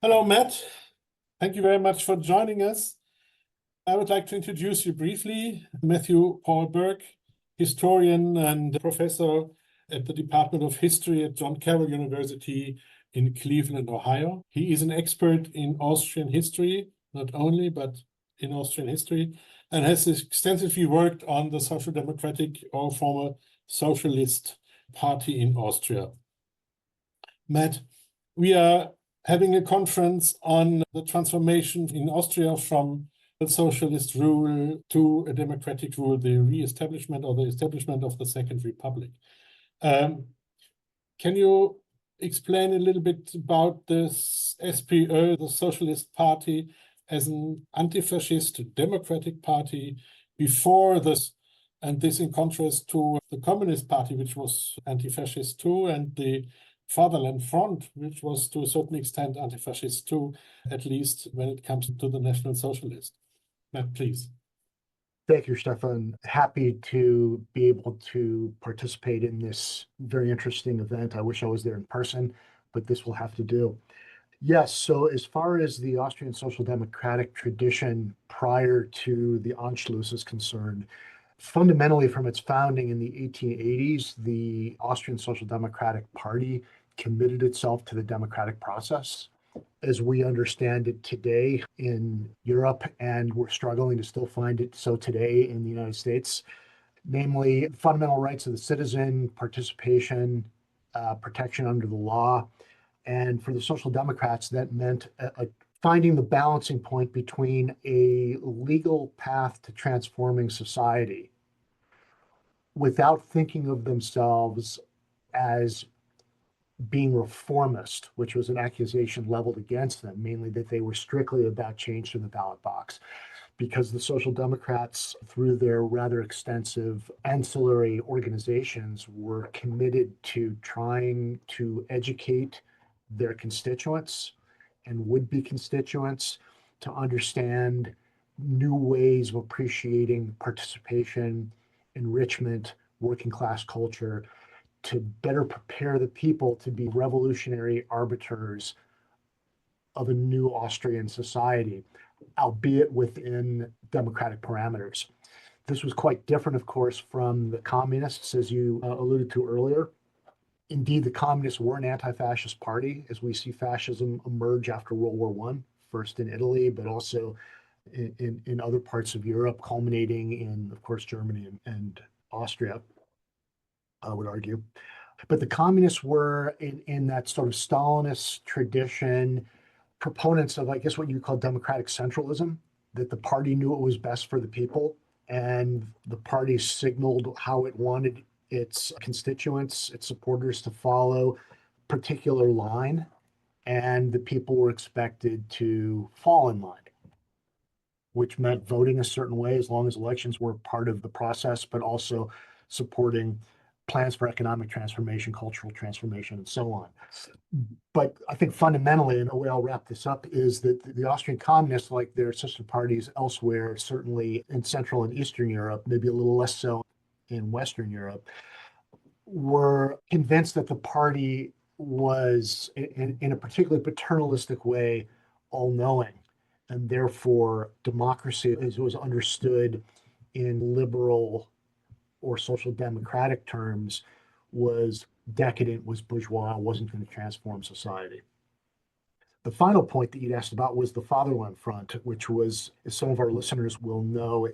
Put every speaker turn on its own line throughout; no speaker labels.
Hello, Matt. Thank you very much for joining us. I would like to introduce you briefly. Matthew Paul Berg, historian and professor at the Department of History at John Carroll University in Cleveland, Ohio. He is an expert in Austrian history, not only, but in Austrian history, and has extensively worked on the Social Democratic or former Socialist Party in Austria. Matt, we are having a conference on the transformation in Austria from a socialist rule to a democratic rule, the re-establishment or the establishment of the Second Republic. Can you explain a little bit about this SPÖ, the Socialist Party, as an anti-fascist democratic party before this, and this in contrast to the Communist Party, which was anti-fascist too, and the Fatherland Front, which was to a certain extent anti-fascist too, at least when it comes to the National Socialist. Matt, please.
Thank you, Stefan. Happy to be able to participate in this very interesting event. I wish I was there in person, but this will have to do. Yes, so as far as the Austrian Social Democratic tradition prior to the Anschluss is concerned, fundamentally from its founding in the 1880s, the Austrian Social Democratic Party committed itself to the democratic process as we understand it today in Europe, and we're struggling to still find it so today in the United States, namely fundamental rights of the citizen, participation, protection under the law. And for the Social Democrats, that meant finding the balancing point between a legal path to transforming society without thinking of themselves as being reformist, which was an accusation leveled against them, mainly that they were strictly about change to the ballot box. Because the Social Democrats, through their rather extensive ancillary organizations, were committed to trying to educate their constituents and would-be constituents to understand new ways of appreciating participation, enrichment, working class culture, to better prepare the people to be revolutionary arbiters of a new Austrian society, albeit within democratic parameters. This was quite different, of course, from the communists, as you alluded to earlier. Indeed, the communists were an anti-fascist party, as we see fascism emerge after World War I, first in Italy, but also in other parts of Europe, culminating in, of course, Germany and Austria, I would argue. But the communists were, in that sort of Stalinist tradition, proponents of, I guess, what you call democratic centralism, that the party knew what was best for the people, and the party signaled how it wanted its constituents, its supporters to follow a particular line, and the people were expected to fall in line, which meant voting a certain way as long as elections were part of the process, but also supporting plans for economic transformation, cultural transformation, and so on. But I think fundamentally, and the way I'll wrap this up, is that the Austrian communists, like their sister parties elsewhere, certainly in Central and Eastern Europe, maybe a little less so in Western Europe, were convinced that the party was, in a particularly paternalistic way, all-knowing, and therefore democracy, as it was understood in liberal or social democratic terms, was decadent, was bourgeois, wasn't going to transform society. The final point that you'd asked about was the Fatherland Front, which was, as some of our listeners will know,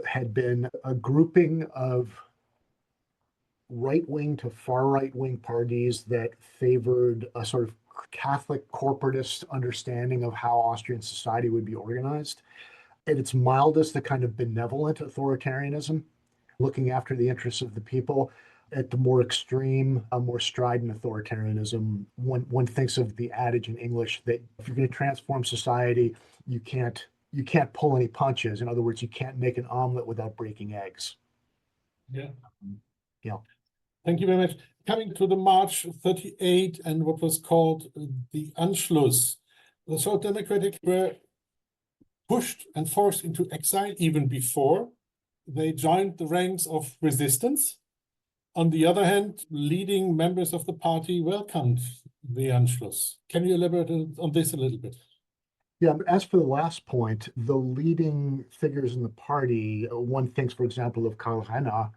had been a grouping of right-wing to far right-wing parties that favored a sort of Catholic corporatist understanding of how Austrian society would be organized. At its mildest, a kind of benevolent authoritarianism, looking after the interests of the people. At the more extreme, a more strident authoritarianism, one thinks of the adage in English that if you're going to transform society, you can't pull any punches. In other words, you can't make an omelet without breaking eggs.
Yeah.
Yeah.
Thank you very much. Coming to the March 38 and what was called the Anschluss, the Social Democratic were pushed and forced into exile even before they joined the ranks of resistance. On the other hand, leading members of the party welcomed the Anschluss. Can you elaborate on this a little bit?
Yeah, but as for the last point, the leading figures in the party, one thinks, for example, of Karl Renner.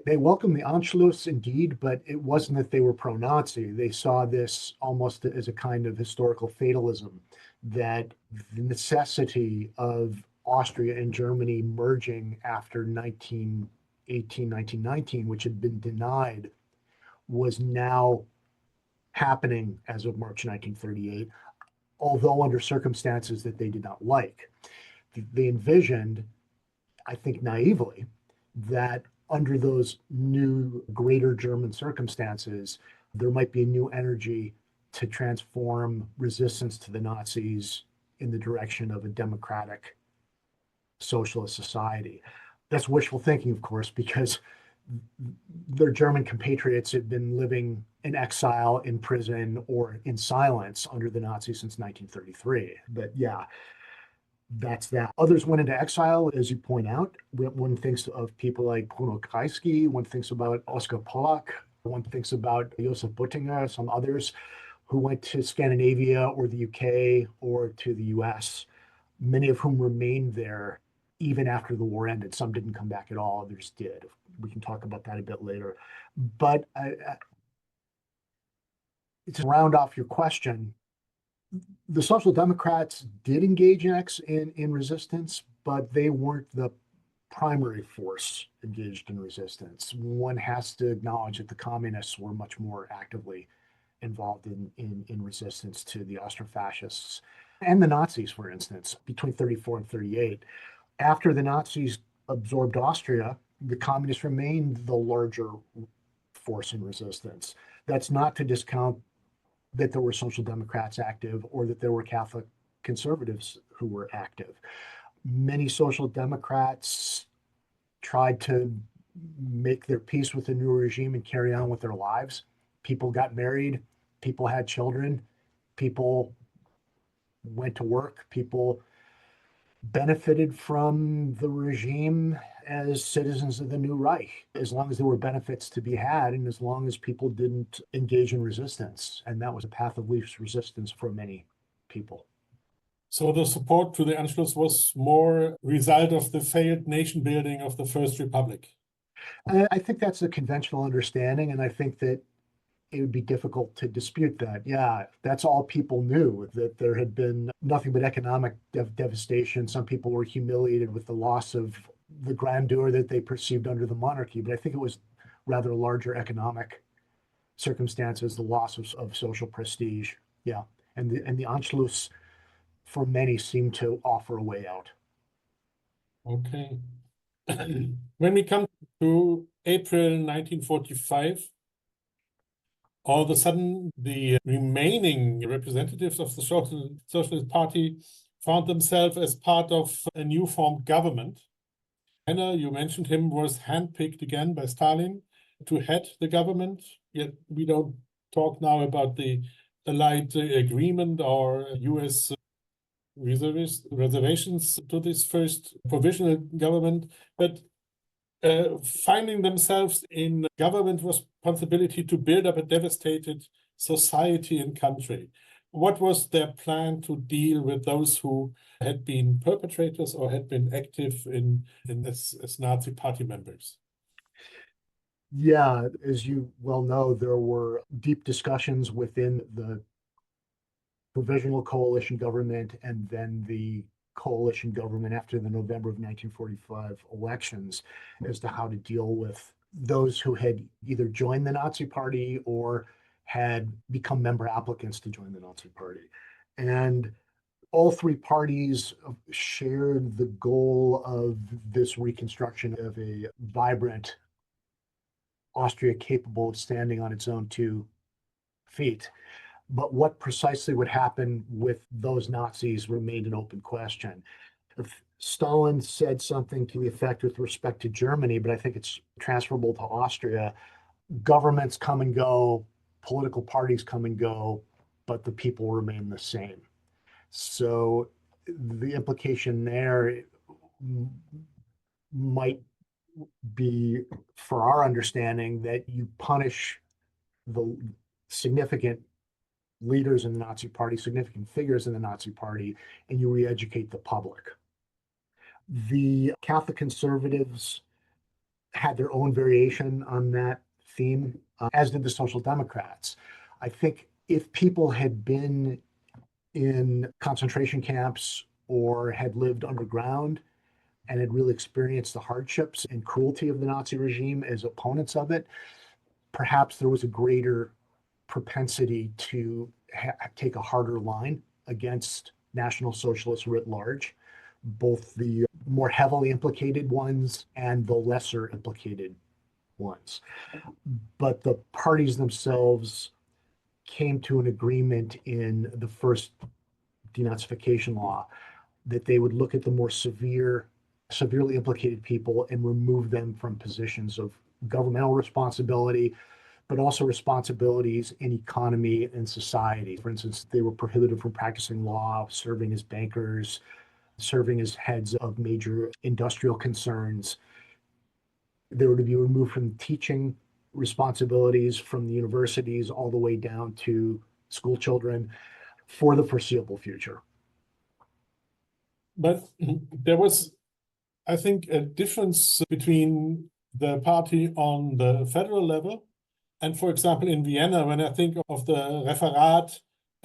They welcomed the Anschluss indeed, but it wasn't that they were pro-Nazi. They saw this almost as a kind of historical fatalism, that the necessity of Austria and Germany merging after 1918, 1919, which had been denied, was now happening as of March 1938, although under circumstances that they did not like. They envisioned, I think naively, that under those new greater German circumstances, there might be a new energy to transform resistance to the Nazis in the direction of a democratic socialist society. That's wishful thinking, of course, because their German compatriots had been living in exile, in prison, or in silence under the Nazis since 1933. But yeah, that's that. Others went into exile, as you point out. One thinks of people like Bruno Kreisky, one thinks about Oskar Pollack, one thinks about Josef Buttinger, some others who went to Scandinavia or the UK or to the US, many of whom remained there even after the war ended. Some didn't come back at all, others did. We can talk about that a bit later. But to round off your question, the Social Democrats did engage in resistance, but they weren't the primary force engaged in resistance. One has to acknowledge that the communists were much more actively involved in resistance to the Austro-fascists and the Nazis, for instance, between 34 and 38. After the Nazis absorbed Austria, the communists remained the larger force in resistance. That's not to discount that there were Social Democrats active or that there were Catholic conservatives who were active. Many Social Democrats tried to make their peace with the new regime and carry on with their lives. People got married, people had children, people went to work, people benefited from the regime as citizens of the new Reich, as long as there were benefits to be had and as long as people didn't engage in resistance. And that was a path of least resistance for many people.
So the support to the Anschluss was more result of the failed nation building of the First Republic.
I think that's a conventional understanding, and I think that it would be difficult to dispute that. Yeah, that's all people knew, that there had been nothing but economic devastation. Some people were humiliated with the loss of the grandeur that they perceived under the monarchy, but I think it was rather larger economic circumstances, the loss of social prestige. Yeah, and the Anschluss for many seemed to offer a way out.
Okay. When we come to April 1945, all of a sudden, the remaining representatives of the Socialist Party found themselves as part of a new formed government. Henner, you mentioned him, was handpicked again by Stalin to head the government. Yet we don't talk now about the Allied agreement or US reservations to this first provisional government, but finding themselves in government responsibility to build up a devastated society and country. What was their plan to deal with those who had been perpetrators or had been active as Nazi party members?
Yeah, as you well know, there were deep discussions within the provisional coalition government and then the coalition government after the November of 1945 elections as to how to deal with those who had either joined the Nazi Party or had become member applicants to join the Nazi Party. And all three parties shared the goal of this reconstruction of a vibrant Austria capable of standing on its own two feet. But what precisely would happen with those Nazis remained an open question. If Stalin said something to the effect with respect to Germany, but I think it's transferable to Austria. Governments come and go, political parties come and go, but the people remain the same. So the implication there might be, for our understanding, that you punish the significant leaders in the Nazi Party, significant figures in the Nazi Party, and you re-educate the public. The Catholic conservatives had their own variation on that theme, as did the Social Democrats. I think if people had been in concentration camps or had lived underground and had really experienced the hardships and cruelty of the Nazi regime as opponents of it, perhaps there was a greater propensity to take a harder line against National Socialists writ large, both the more heavily implicated ones and the lesser implicated ones. But the parties themselves came to an agreement in the first denazification law that they would look at the more severely implicated people and remove them from positions of governmental responsibility, but also responsibilities in economy and society. For instance, they were prohibited from practicing law, serving as bankers, serving as heads of major industrial concerns. They were to be removed from teaching responsibilities from the universities all the way down to school children for the foreseeable future.
But there was, I think, a difference between the party on the federal level and, for example, in Vienna, when I think of the referat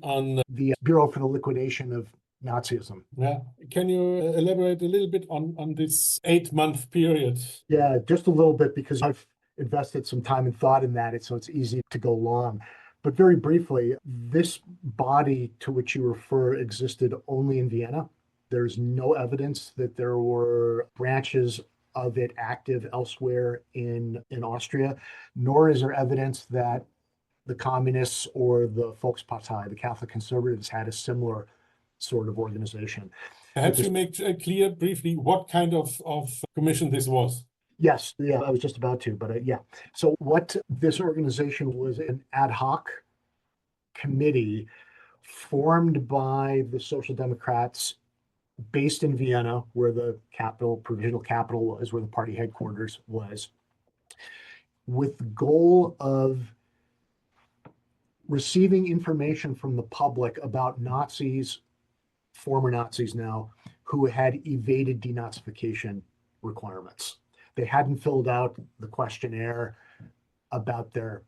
on
the Bureau for the Liquidation of Nazism.
Yeah, can you elaborate a little bit on this 8-month period?
Yeah, just a little bit, because I've invested some time and thought in that, so it's easy to go long. But very briefly, this body to which you refer existed only in Vienna. There's no evidence that there were branches of it active elsewhere in Austria, nor is there evidence that the communists or the Volkspartei, the Catholic conservatives, had a similar sort of organization.
Perhaps you make clear briefly what kind of commission this was.
Yes, yeah, I was just about to, but yeah. So what this organization was, an ad hoc committee formed by the Social Democrats based in Vienna, where the capital, provisional capital was, where the party headquarters was, with the goal of receiving information from the public about Nazis, former Nazis now, who had evaded denazification requirements. They hadn't filled out the questionnaire about their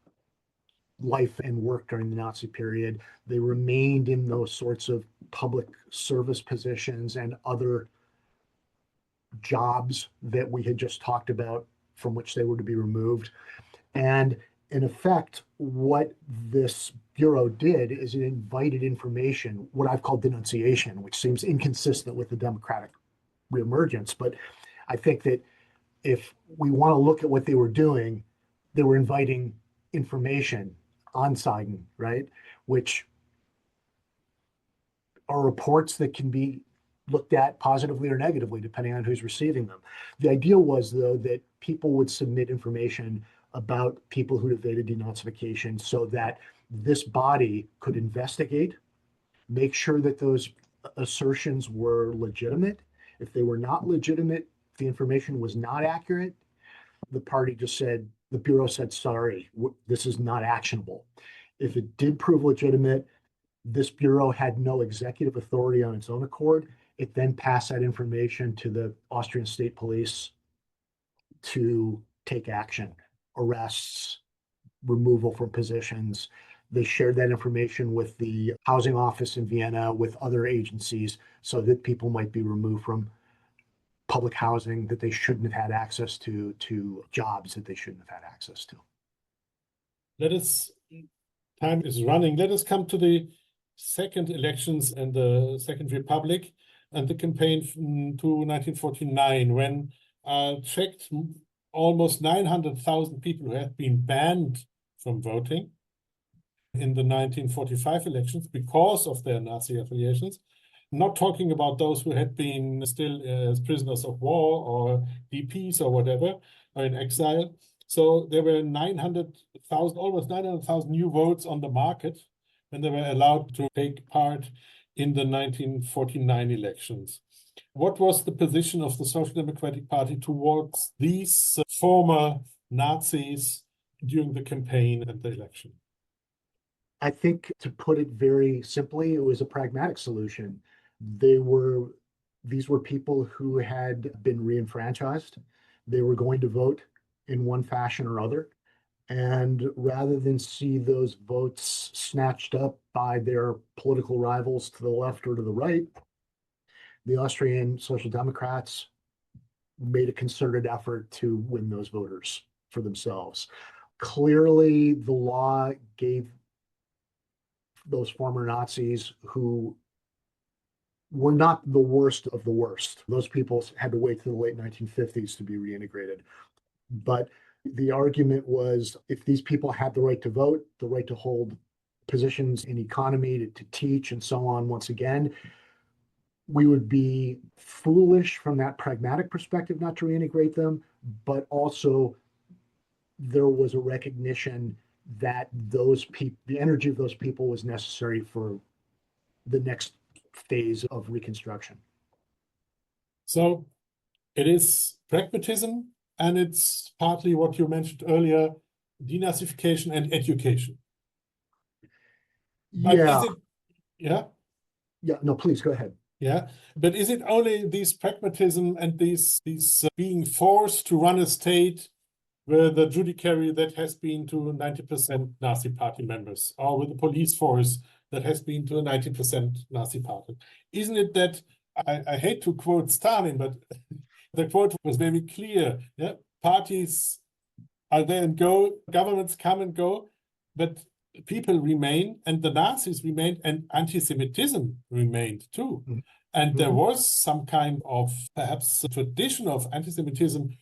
life and work during the Nazi period. They remained in those sorts of public service positions and other jobs that we had just talked about, from which they were to be removed. And in effect, what this bureau did is it invited information, what I've called denunciation, which seems inconsistent with the democratic reemergence. But I think that if we want to look at what they were doing, they were inviting information, Anzeigen, right? Which are reports that can be looked at positively or negatively, depending on who's receiving them. The idea was, though, that people would submit information about people who evaded denazification so that this body could investigate, make sure that those assertions were legitimate. If they were not legitimate, the information was not accurate, the party just said, the Bureau said, sorry, this is not actionable. If it did prove legitimate, this Bureau had no executive authority on its own accord. It then passed that information to the Austrian State Police to take action, arrests, removal from positions. They shared that information with the housing office in Vienna, with other agencies, so that people might be removed from public housing that they shouldn't have had access to jobs that they shouldn't have had access to.
Time is running. Let us come to the second elections and the Second Republic and the campaign to 1949, when checked almost 900,000 people who had been banned from voting in the 1945 elections because of their Nazi affiliations. Not talking about those who had been still as prisoners of war or DPs or whatever, or in exile. So there were 900,000, almost 900,000 new votes on the market when they were allowed to take part in the 1949 elections. What was the position of the Social Democratic Party towards these former Nazis during the campaign and the election?
I think, to put it very simply, it was a pragmatic solution. These were people who had been reenfranchised. They were going to vote in one fashion or other. And rather than see those votes snatched up by their political rivals to the left or to the right, the Austrian Social Democrats made a concerted effort to win those voters for themselves. Clearly, the law gave those former Nazis, who were not the worst of the worst. Those people had to wait till the late 1950s to be reintegrated. But the argument was, if these people had the right to vote, the right to hold positions in economy, to teach and so on, once again, we would be foolish from that pragmatic perspective not to reintegrate them, but also there was a recognition that the energy of those people was necessary for the next phase of reconstruction.
So it is pragmatism, and it's partly what you mentioned earlier, denazification and education. But
Yeah.
is it, yeah?
Yeah, no, please go ahead.
Yeah, but is it only these pragmatism and these being forced to run a state where the judiciary that has been to 90% Nazi party members, or with the police force that has been to a 90% Nazi party? Isn't it that, I hate to quote Stalin, but the quote was very clear. Yeah, parties are there and go, governments come and go, but people remain, and the Nazis remained, and anti-Semitism remained too.
Mm-hmm.
And there was some kind of perhaps tradition of anti-Semitism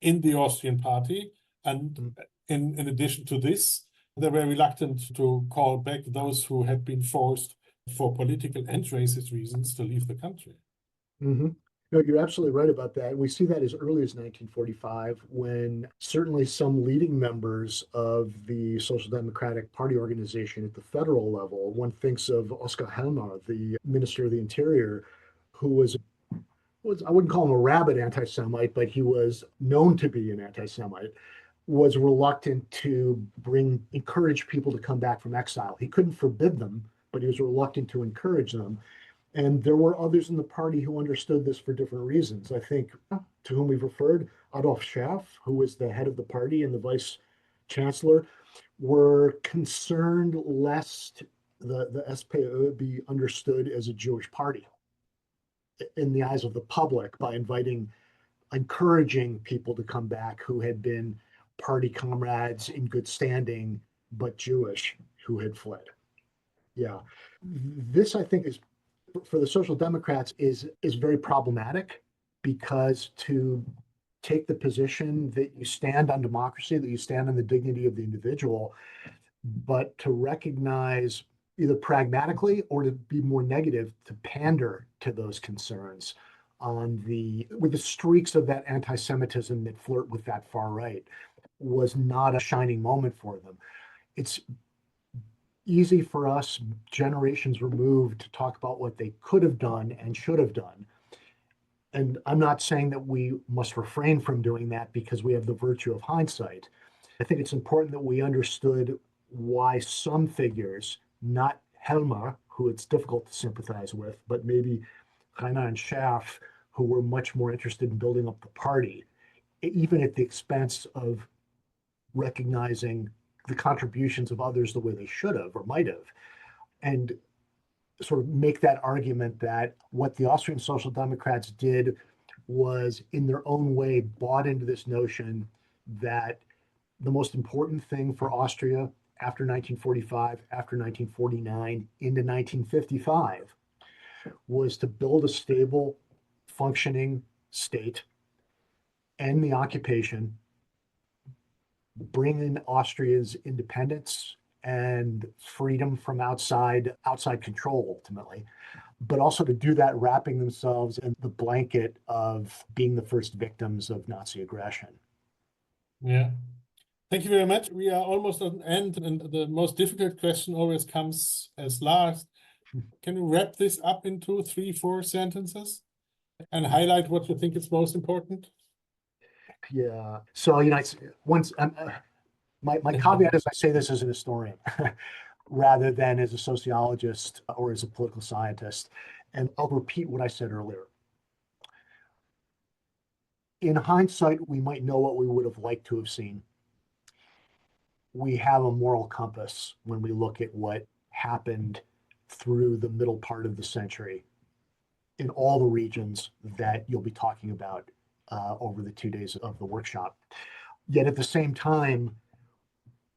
in the Austrian party. And in addition to this, they were reluctant to call back those who had been forced for political and racist reasons to leave the country.
Mm-hmm. No, you're absolutely right about that. We see that as early as 1945, when certainly some leading members of the Social Democratic Party organization at the federal level, one thinks of Oskar Helmer, the Minister of the Interior, who was, I wouldn't call him a rabid anti-Semite, but he was known to be an anti-Semite, was reluctant to encourage people to come back from exile. He couldn't forbid them, but he was reluctant to encourage them. And there were others in the party who understood this for different reasons. I think, to whom we've referred, Adolf Schaff, who was the head of the party and the vice chancellor, were concerned lest the SPÖ be understood as a Jewish party in the eyes of the public by encouraging people to come back who had been party comrades in good standing, but Jewish, who had fled. Yeah. This, I think, is, for the Social Democrats, is very problematic, because to take the position that you stand on democracy, that you stand on the dignity of the individual, but to recognize, either pragmatically or to be more negative, to pander to those concerns with the streaks of that anti-Semitism that flirt with that far right, was not a shining moment for them. It's easy for us, generations removed, to talk about what they could have done and should have done. And I'm not saying that we must refrain from doing that because we have the virtue of hindsight. I think it's important that we understood why some figures, not Helmer, who it's difficult to sympathize with, but maybe Rainer and Schaff, who were much more interested in building up the party, even at the expense of recognizing the contributions of others the way they should have or might have, and sort of make that argument that what the Austrian Social Democrats did was, in their own way, bought into this notion that the most important thing for Austria after 1945, after 1949, into 1955, was to build a stable, functioning state, end the occupation, bring in Austria's independence and freedom from outside control, ultimately, but also to do that wrapping themselves in the blanket of being the first victims of Nazi aggression.
Yeah. Thank you very much. We are almost at the end, and the most difficult question always comes as last. Can you wrap this up into 3, 4 sentences and highlight what you think is most important?
Yeah. So, once my caveat is I say this as an historian rather than as a sociologist or as a political scientist. And I'll repeat what I said earlier. In hindsight, we might know what we would have liked to have seen. We have a moral compass when we look at what happened through the middle part of the century in all the regions that you'll be talking about over the 2 days of the workshop. Yet at the same time,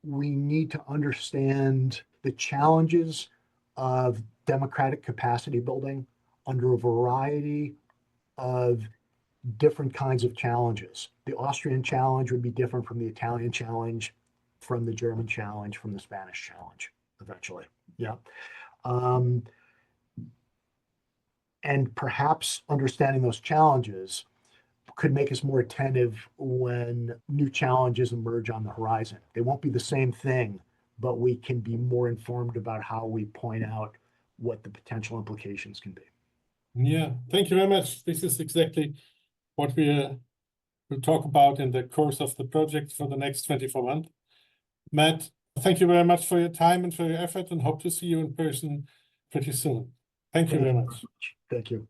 we need to understand the challenges of democratic capacity building under a variety of different kinds of challenges. The Austrian challenge would be different from the Italian challenge, from the German challenge, from the Spanish challenge, eventually. Yeah. And perhaps understanding those challenges could make us more attentive when new challenges emerge on the horizon. They won't be the same thing, but we can be more informed about how we point out what the potential implications can be.
Yeah, thank you very much. This is exactly what we will talk about in the course of the project for the next 24 months. Matt, thank you very much for your time and for your effort, and hope to see you in person pretty soon. Thank you very much.
Thank you.